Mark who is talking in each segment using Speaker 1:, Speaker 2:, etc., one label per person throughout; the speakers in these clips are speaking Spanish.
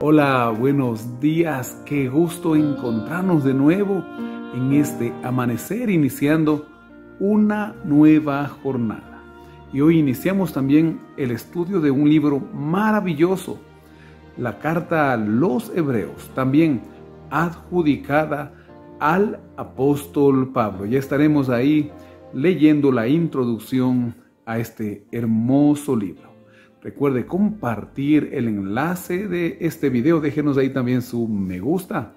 Speaker 1: Hola, buenos días. Qué gusto encontrarnos de nuevo en este amanecer, iniciando una nueva jornada. Y hoy iniciamos también el estudio de un libro maravilloso, la carta a los Hebreos, también adjudicada al apóstol Pablo. Ya estaremos ahí leyendo la introducción a este hermoso libro. Recuerde compartir el enlace de este video, déjenos ahí también su me gusta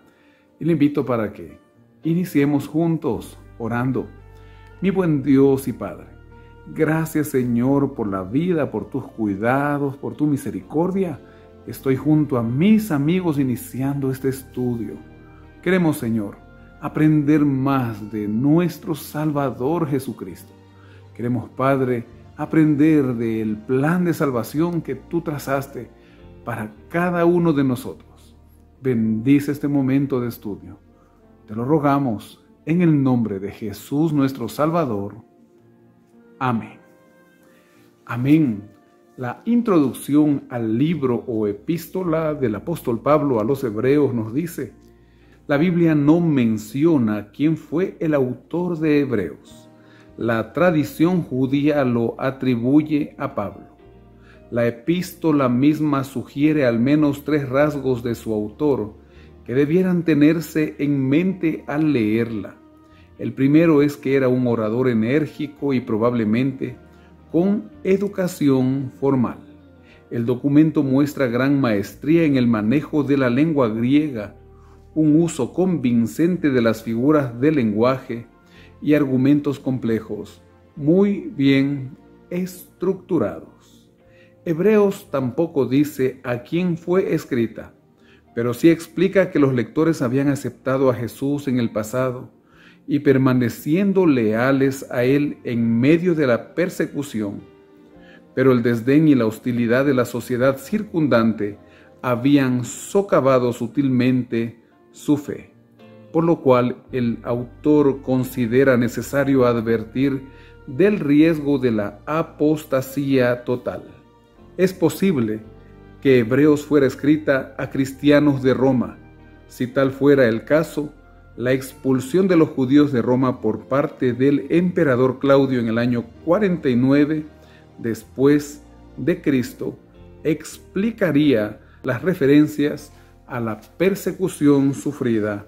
Speaker 1: y le invito para que iniciemos juntos orando. Mi buen Dios y Padre, gracias Señor por la vida, por tus cuidados, por tu misericordia. Estoy junto a mis amigos iniciando este estudio. Queremos Señor aprender más de nuestro Salvador Jesucristo. Queremos Padre aprender del plan de salvación que tú trazaste para cada uno de nosotros. Bendice este momento de estudio. Te lo rogamos en el nombre de Jesús nuestro Salvador. Amén. Amén. La introducción al libro o epístola del apóstol Pablo a los Hebreos nos dice: la Biblia no menciona quién fue el autor de Hebreos. La tradición judía lo atribuye a Pablo. La epístola misma sugiere al menos 3 rasgos de su autor que debieran tenerse en mente al leerla. El primero es que era un orador enérgico y probablemente con educación formal. El documento muestra gran maestría en el manejo de la lengua griega, un uso convincente de las figuras del lenguaje y argumentos complejos, muy bien estructurados. Hebreos tampoco dice a quién fue escrita, pero sí explica que los lectores habían aceptado a Jesús en el pasado y permaneciendo leales a Él en medio de la persecución. Pero el desdén y la hostilidad de la sociedad circundante habían socavado sutilmente su fe, por lo cual el autor considera necesario advertir del riesgo de la apostasía total. Es posible que Hebreos fuera escrita a cristianos de Roma. Si tal fuera el caso, la expulsión de los judíos de Roma por parte del emperador Claudio en el año 49 después de Cristo explicaría las referencias a la persecución sufrida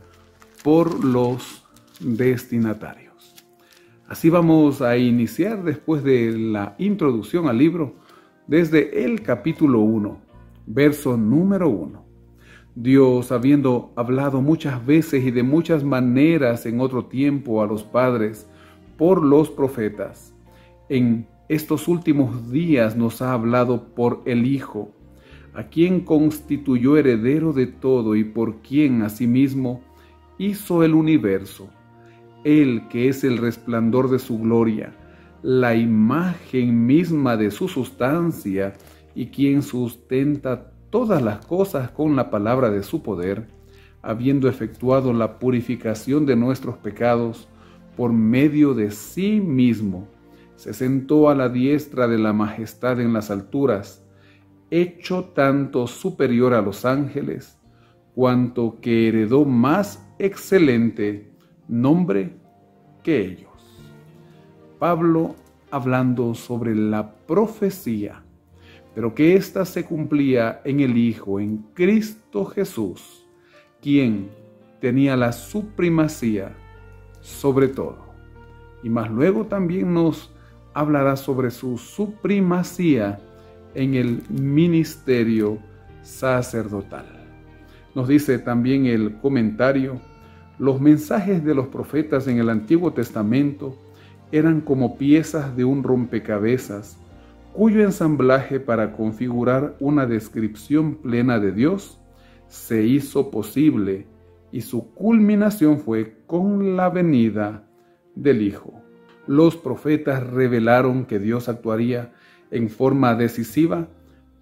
Speaker 1: por los destinatarios. Así vamos a iniciar después de la introducción al libro desde el capítulo 1, verso número 1. Dios, habiendo hablado muchas veces y de muchas maneras en otro tiempo a los padres por los profetas, en estos últimos días nos ha hablado por el Hijo, a quien constituyó heredero de todo y por quien asimismo hizo el universo, Él que es el resplandor de su gloria, la imagen misma de su sustancia y quien sustenta todas las cosas con la palabra de su poder, habiendo efectuado la purificación de nuestros pecados por medio de sí mismo, se sentó a la diestra de la majestad en las alturas, hecho tanto superior a los ángeles, cuanto que heredó más excelente nombre que ellos. Pablo hablando sobre la profecía, pero que ésta se cumplía en el Hijo, en Cristo Jesús, quien tenía la supremacía sobre todo. Y más luego también nos hablará sobre su supremacía en el ministerio sacerdotal. Nos dice también el comentario: los mensajes de los profetas en el Antiguo Testamento eran como piezas de un rompecabezas, cuyo ensamblaje para configurar una descripción plena de Dios se hizo posible, y su culminación fue con la venida del Hijo. Los profetas revelaron que Dios actuaría en forma decisiva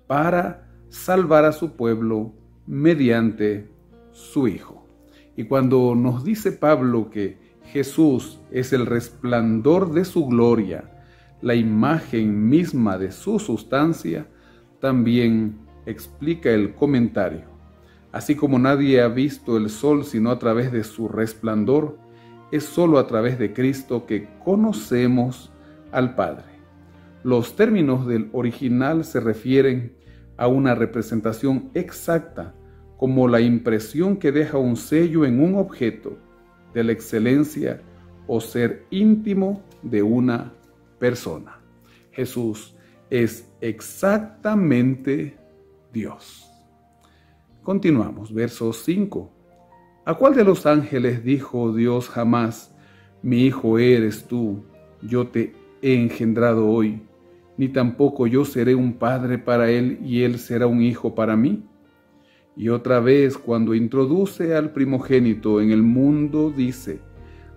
Speaker 1: para salvar a su pueblo mediante su Hijo. Y cuando nos dice Pablo que Jesús es el resplandor de su gloria, la imagen misma de su sustancia, también explica el comentario: Así como nadie ha visto el sol sino a través de su resplandor, es solo a través de Cristo que conocemos al Padre. Los términos del original se refieren a una representación exacta, como la impresión que deja un sello en un objeto, de la excelencia o ser íntimo de una persona. Jesús es exactamente Dios. Continuamos, verso 5. ¿A cuál de los ángeles dijo Dios jamás: mi hijo eres tú, yo te he engendrado hoy, ni tampoco yo seré un padre para él y él será un hijo para mí? Y otra vez, cuando introduce al primogénito en el mundo, dice: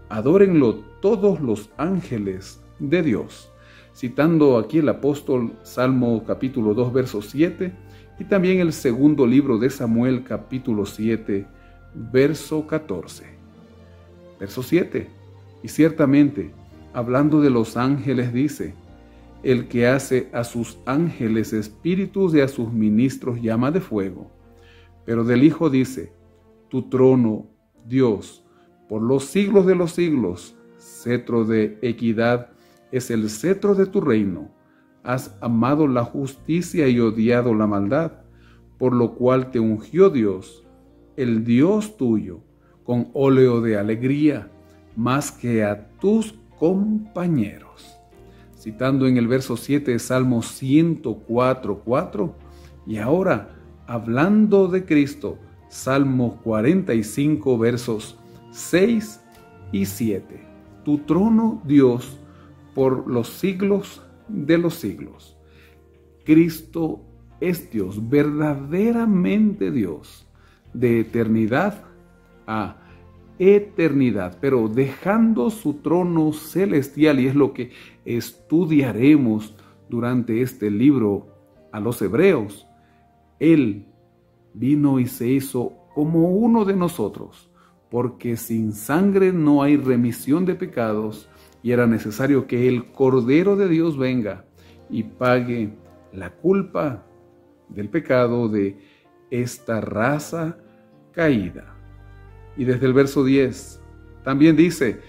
Speaker 1: adórenlo todos los ángeles de Dios, citando aquí el apóstol Salmo capítulo 2, verso 7, y también el segundo libro de Samuel capítulo 7, verso 14. Verso 7. Y ciertamente, hablando de los ángeles, dice: el que hace a sus ángeles espíritus y a sus ministros llama de fuego. Pero del Hijo dice: tu trono, Dios, por los siglos de los siglos, cetro de equidad es el cetro de tu reino. Has amado la justicia y odiado la maldad, por lo cual te ungió Dios, el Dios tuyo, con óleo de alegría, más que a tus compañeros. Citando en el verso 7 de Salmo 104:4, y ahora, hablando de Cristo, Salmo 45, versos 6 y 7. Tu trono, Dios, por los siglos de los siglos. Cristo es Dios, verdaderamente Dios, de eternidad a eternidad, pero dejando su trono celestial, y es lo que estudiaremos durante este libro a los Hebreos. Él vino y se hizo como uno de nosotros, porque sin sangre no hay remisión de pecados, y era necesario que el Cordero de Dios venga y pague la culpa del pecado de esta raza caída. Y desde el verso 10 también dice: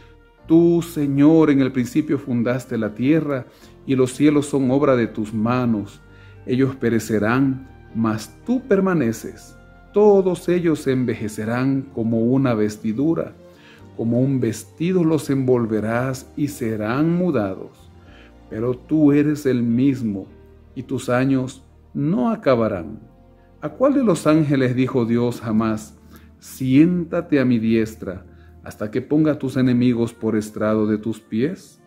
Speaker 1: tú, Señor, en el principio fundaste la tierra, y los cielos son obra de tus manos. Ellos perecerán, mas tú permaneces. Todos ellos se envejecerán como una vestidura. Como un vestido los envolverás y serán mudados. Pero tú eres el mismo, y tus años no acabarán. ¿A cuál de los ángeles dijo Dios jamás: siéntate a mi diestra, hasta que ponga tus enemigos por estrado de tus pies?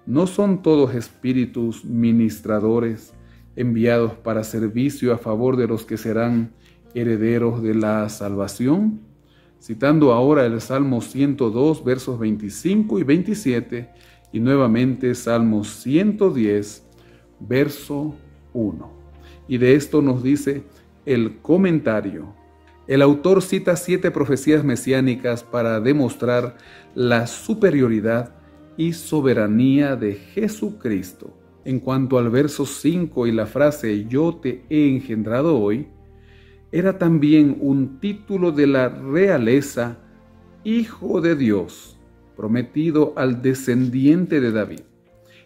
Speaker 1: ¿No son todos espíritus ministradores, enviados para servicio a favor de los que serán herederos de la salvación? Citando ahora el Salmo 102, versos 25 y 27, y nuevamente Salmo 110, verso 1. Y de esto nos dice el comentario. El autor cita 7 profecías mesiánicas para demostrar la superioridad y soberanía de Jesucristo. En cuanto al verso 5 y la frase yo te he engendrado hoy, era también un título de la realeza, Hijo de Dios, prometido al descendiente de David.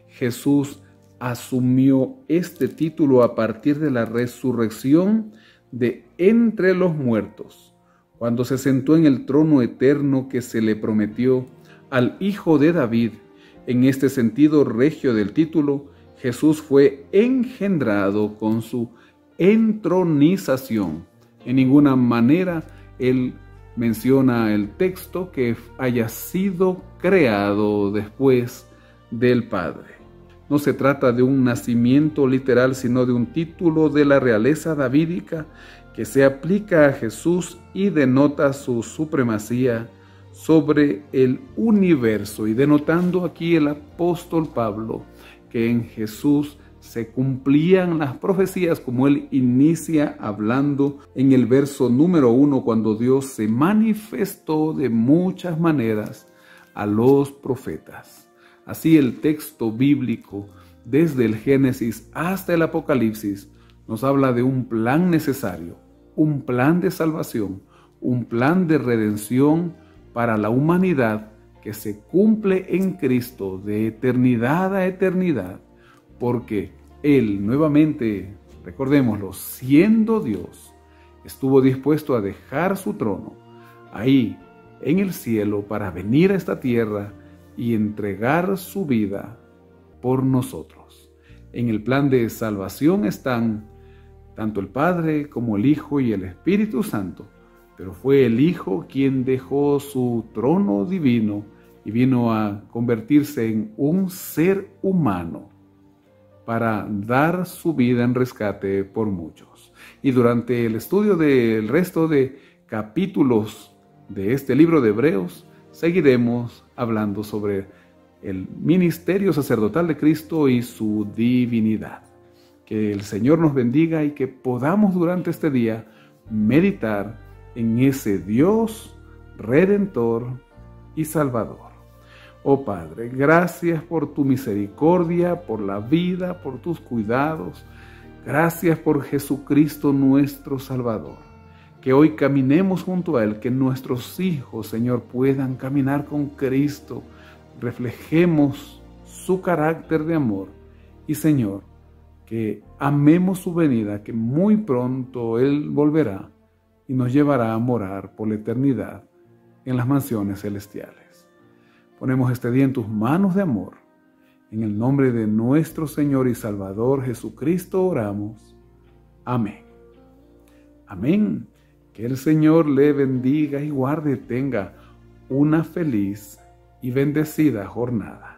Speaker 1: Jesús asumió este título a partir de la resurrección de entre los muertos, cuando se sentó en el trono eterno que se le prometió al Hijo de David. En este sentido regio del título, Jesús fue engendrado con su entronización. En ninguna manera él menciona el texto que haya sido creado después del Padre. No se trata de un nacimiento literal, sino de un título de la realeza davídica que se aplica a Jesús y denota su supremacía sobre el universo. Y denotando aquí el apóstol Pablo que en Jesús se cumplían las profecías, como él inicia hablando en el verso número 1, cuando Dios se manifestó de muchas maneras a los profetas. Así el texto bíblico, desde el Génesis hasta el Apocalipsis, nos habla de un plan necesario, un plan de salvación, un plan de redención para la humanidad que se cumple en Cristo de eternidad a eternidad, porque Él nuevamente, recordémoslo, siendo Dios, estuvo dispuesto a dejar su trono ahí en el cielo para venir a esta tierra y entregar su vida por nosotros. En el plan de salvación están tanto el Padre como el Hijo y el Espíritu Santo, pero fue el Hijo quien dejó su trono divino y vino a convertirse en un ser humano para dar su vida en rescate por muchos. Y durante el estudio del resto de capítulos de este libro de Hebreos, seguiremos hablando sobre el ministerio sacerdotal de Cristo y su divinidad. Que el Señor nos bendiga y que podamos durante este día meditar en ese Dios Redentor y Salvador. Oh Padre, gracias por tu misericordia, por la vida, por tus cuidados. Gracias por Jesucristo nuestro Salvador. Que hoy caminemos junto a Él, que nuestros hijos, Señor, puedan caminar con Cristo. Reflejemos su carácter de amor. Y Señor, que amemos su venida, que muy pronto Él volverá y nos llevará a morar por la eternidad en las mansiones celestiales. Ponemos este día en tus manos de amor. En el nombre de nuestro Señor y Salvador Jesucristo oramos. Amén. Amén. Que el Señor le bendiga y guarde y tenga una feliz y bendecida jornada.